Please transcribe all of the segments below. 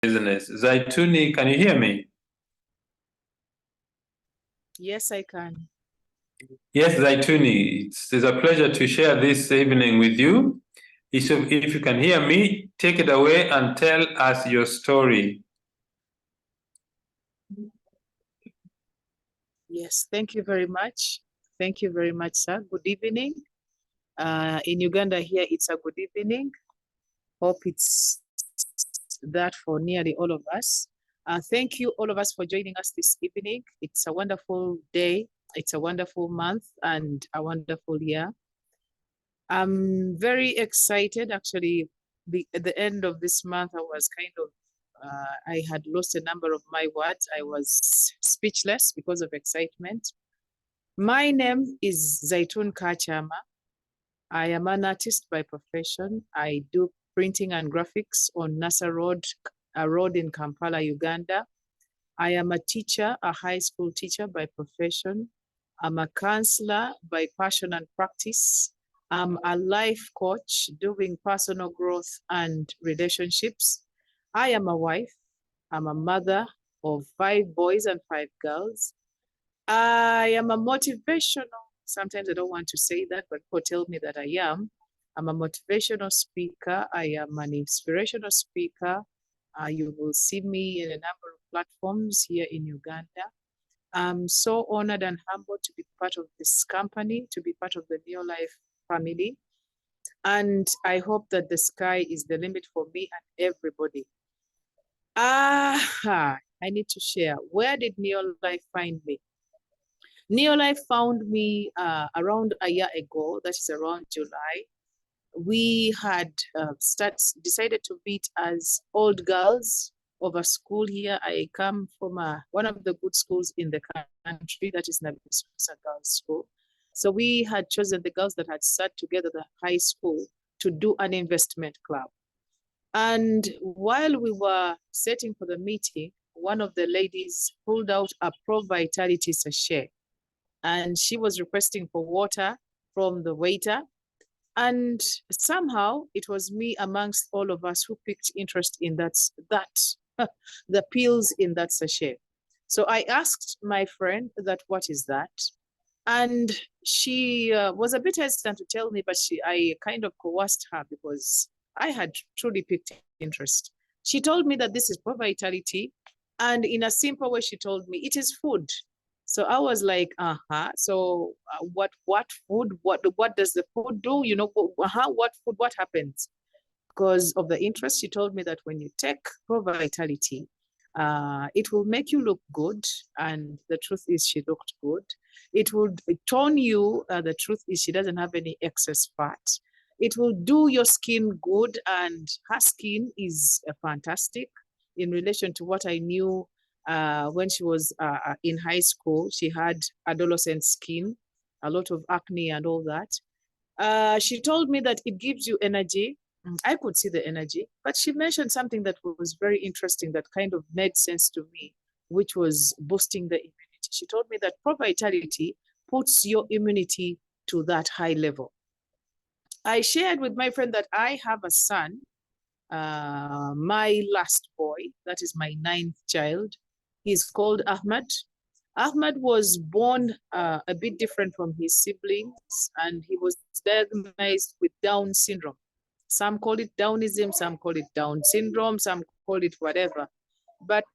business. Zaituni, can you hear me? Yes, I can. Yes, Zaituni, it's a pleasure to share this evening with you. If you can hear me, take it away and tell us your story. Yes, thank you very much. Thank you very much, sir. Good evening. In Uganda here, it's a good evening. Hope it's that for nearly all of us. Thank you all of us for joining us this evening. It's a wonderful day. It's a wonderful month and a wonderful year. I'm very excited. Actually, at the end of this month, I was kind of, I had lost a number of my words. I was speechless because of excitement. My name is Zaitun Kakyama. I am an artist by profession. I do printing and graphics on Nasa Road, a road in Kampala, Uganda. I am a teacher, a high school teacher by profession. I'm a counselor by passion and practice. I'm a life coach doing personal growth and relationships. I am a wife. I'm a mother of 5 boys and 5 girls. I am a motivational, sometimes I don't want to say that, but people tell me that I am. I'm a motivational speaker. I am an inspirational speaker. You will see me in a number of platforms here in Uganda. I'm so honored and humbled to be part of this company, to be part of the Neolife family. And I hope that the sky is the limit for me and everybody. I need to share. Where did Neolife find me? Neolife found me around a year ago, that is around July. We had decided to meet as old girls of a school here. I come from one of the good schools in the country, that is Nabisa Girls School. So we had chosen the girls that had sat together at the high school to do an investment club. And while we were setting for the meeting, one of the ladies pulled out a Pro Vitality sachet, and she was requesting for water from the waiter. And somehow it was me amongst all of us who picked interest in that the pills in that sachet. So I asked my friend that, what is that? And she was a bit hesitant to tell me, but I kind of coerced her because I had truly picked interest. She told me that this is Pro Vitality. And in a simple way, she told me it is food. So I was like, so what food, what does the food do? You know, what food, what happens? Because of the interest, she told me that when you take Pro Vitality, it will make you look good. And the truth is she looked good. It would tone you. The truth is she doesn't have any excess fat. It will do your skin good. And her skin is fantastic in relation to what I knew when she was in high school. She had adolescent skin, a lot of acne and all that. She told me that it gives you energy. I could see the energy, but she mentioned something that was very interesting that kind of made sense to me, which was boosting the immunity. She told me that Pro Vitality puts your immunity to that high level. I shared with my friend that I have a son, my last boy, that is my 9th child. He's called Ahmad. Ahmad was born a bit different from his siblings, and he was diagnosed with Down syndrome. Some call it Downism, some call it Down syndrome, some call it whatever. But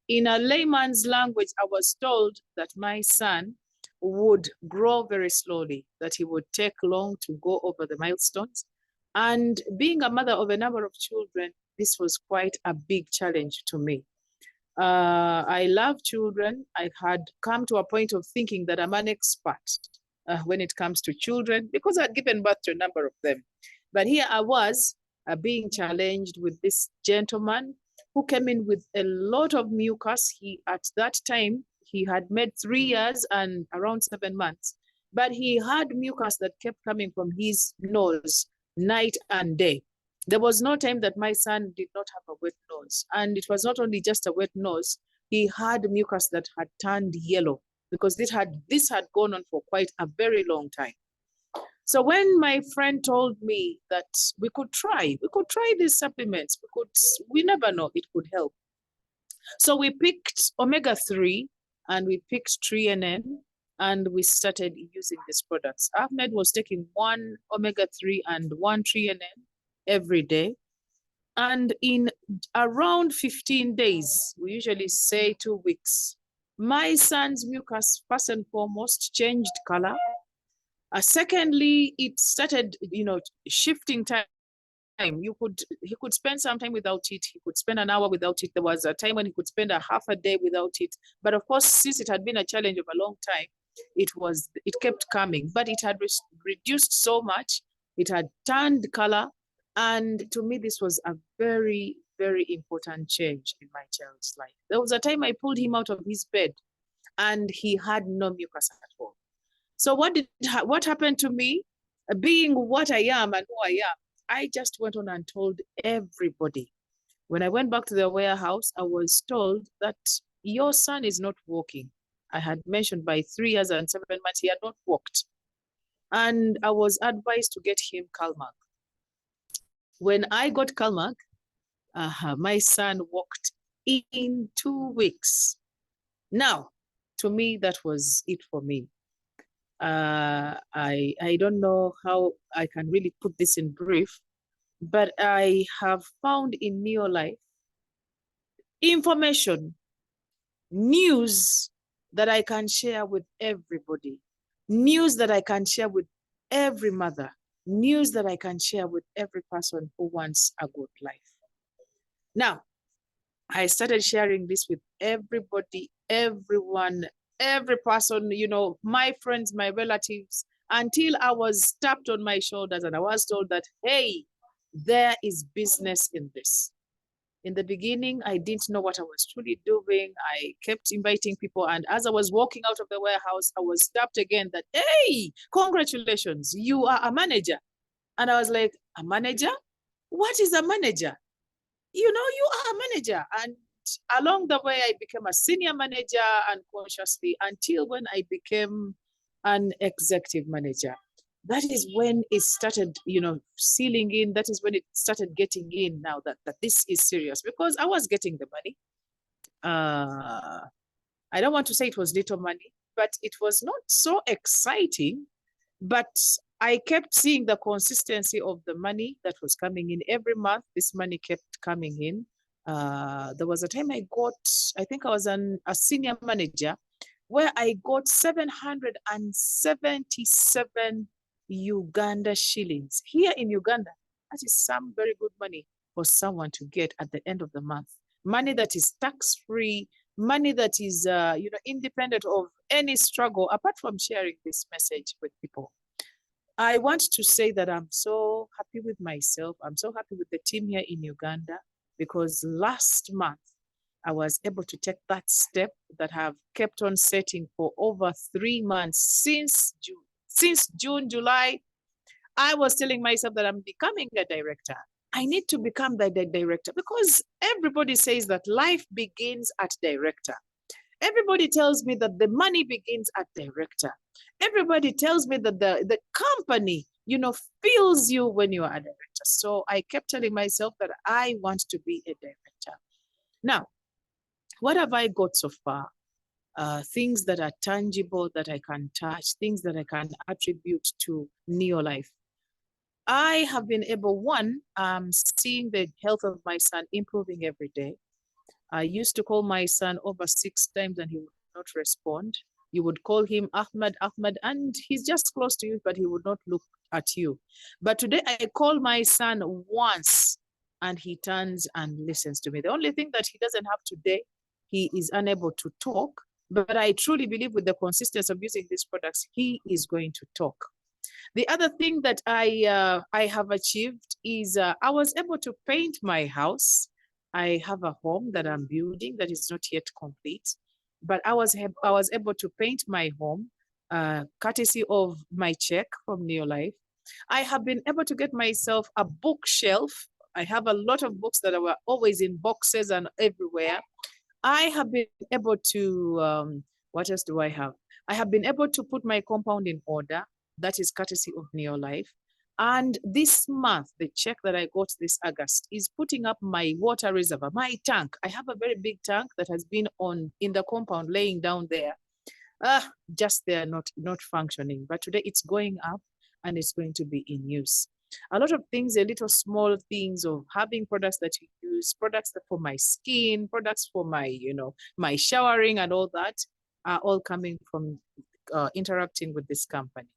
in a layman's language, I was told that my son would grow very slowly, that he would take long to go over the milestones. And being a mother of a number of children, this was quite a big challenge to me. I love children. I had come to a point of thinking that I'm an expert when it comes to children because I'd given birth to a number of them. But here I was being challenged with this gentleman who came in with a lot of mucus. At that time, he had made 3 years and around 7 months, but he had mucus that kept coming from his nose night and day. There was no time that my son did not have a wet nose. And it was not only just a wet nose, he had mucus that had turned yellow because this had gone on for quite a very long time. So when my friend told me that we could try these supplements, we never know, it could help. So we picked omega-3 and we picked TreaNN and we started using these products. Ahmed was taking 1 omega-3 and 1 TreaNN every day. And in around 15 days, we usually say 2 weeks, my son's mucus, first and foremost, changed color. Secondly, it started, shifting time. He could spend some time without it. He could spend an hour without it. There was a time when he could spend a half a day without it. But of course, since it had been a challenge of a long time, it kept coming. But it had reduced so much. It had turned color. And to me, this was a very, very important change in my child's life. There was a time I pulled him out of his bed and he had no mucus at all. So what happened to me, being what I am and who I am, I just went on and told everybody. When I went back to the warehouse, I was told that your son is not walking. I had mentioned by 3 years and 7 months, he had not walked. And I was advised to get him Calmag. When I got Calmag, my son walked in 2 weeks. Now, to me, that was it for me. I don't know how I can really put this in brief, but I have found in Neolife information, news that I can share with everybody, news that I can share with every mother, news that I can share with every person who wants a good life. Now, I started sharing this with everybody, everyone, every person, my friends, my relatives, until I was tapped on my shoulders and I was told that, hey, there is business in this. In the beginning, I didn't know what I was truly doing. I kept inviting people. And as I was walking out of the warehouse, I was tapped again that, hey, congratulations, you are a manager. And I was like, a manager? What is a manager? You are a manager. And along the way, I became a senior manager unconsciously until when I became an executive manager. That is when it started, sealing in. That is when it started getting in now that this is serious, because I was getting the money. I don't want to say it was little money, but it was not so exciting. But I kept seeing the consistency of the money that was coming in every month. This money kept coming in. There was a time I think I was a senior manager where I got 777 Uganda shillings. Here in Uganda, that is some very good money for someone to get at the end of the month. Money that is tax-free, money that is independent of any struggle, apart from sharing this message with people. I want to say that I'm so happy with myself. I'm so happy with the team here in Uganda, because last month I was able to take that step that I've kept on setting for over 3 months since June. Since June, July, I was telling myself that I'm becoming a director. I need to become the director, because everybody says that life begins at director. Everybody tells me that the money begins at director. Everybody tells me that the company, feels you when you are a director. So I kept telling myself that I want to be a director. Now, what have I got so far? Things that are tangible, that I can touch, things that I can attribute to Neolife. I have been able, seeing the health of my son improving every day. I used to call my son over 6 times and he would not respond. You would call him Ahmed, and he's just close to you, but he would not look at you. But today I call my son once and he turns and listens to me. The only thing that he doesn't have today, he is unable to talk, but I truly believe with the consistency of using these products, he is going to talk. The other thing that I have achieved is I was able to paint my house. I have a home that I'm building that is not yet complete, but I was able to paint my home courtesy of my check from Neolife. I have been able to get myself a bookshelf. I have a lot of books that were always in boxes and everywhere. I have been able to, what else do I have? I have been able to put my compound in order. That is courtesy of Neolife. And this month, the check that I got this August is putting up my water reservoir, my tank. I have a very big tank that has been in the compound, laying down there. Just there, not functioning. But today it's going up and it's going to be in use. A lot of things, a little small things of having products that you use, products for my skin, products for my, my showering and all that are all coming from interacting with this company.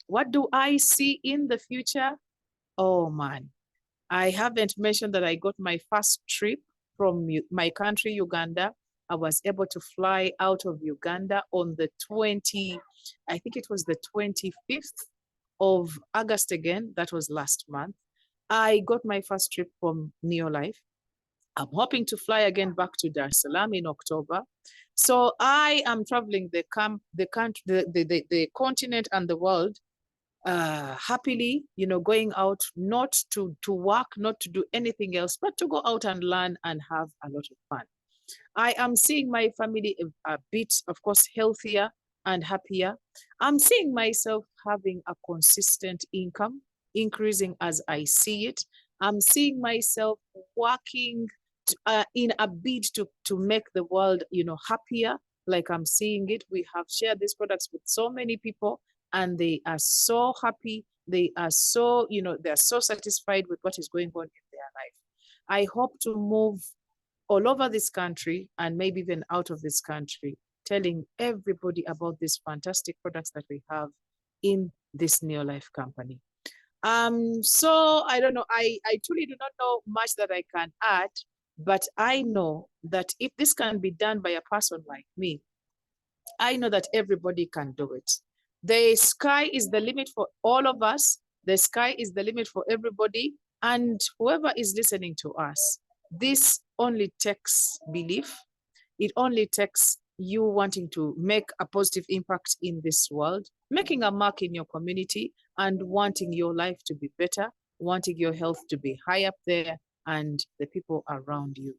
What do I see in the future? Oh man, I haven't mentioned that I got my first trip from my country, Uganda. I was able to fly out of Uganda on the I think it was the 25th of August again. That was last month. I got my first trip from Neolife. I'm hoping to fly again back to Dar es Salaam in October. So I am traveling the continent and the world happily, going out, not to work, not to do anything else, but to go out and learn and have a lot of fun. I am seeing my family a bit, of course, healthier and happier. I'm seeing myself having a consistent income, increasing as I see it. I'm seeing myself working in a bid to make the world, happier, like I'm seeing it. We have shared these products with so many people, and they are so happy. They are so, they're so satisfied with what is going on in their life. I hope to move all over this country and maybe even out of this country, telling everybody about these fantastic products that we have in this Neolife company. So I don't know, I truly do not know much that I can add, but I know that if this can be done by a person like me, I know that everybody can do it. The sky is the limit for all of us. The sky is the limit for everybody. And whoever is listening to us, this only takes belief. It only takes you wanting to make a positive impact in this world, making a mark in your community, and wanting your life to be better, wanting your health to be high up there, and the people around you.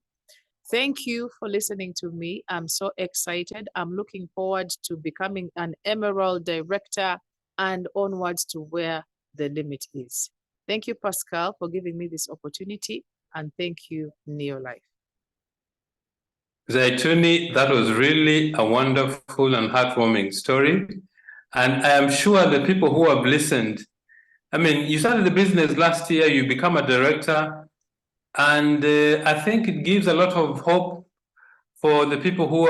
Thank you for listening to me. I'm so excited. I'm looking forward to becoming an Emerald Director and onwards to where the limit is. Thank you, Pascal, for giving me this opportunity, and thank you, Neolife. Zaituni, that was really a wonderful and heartwarming story. And I am sure the people who have listened, I mean, you started the business last year, you become a director, and I think it gives a lot of hope for the people who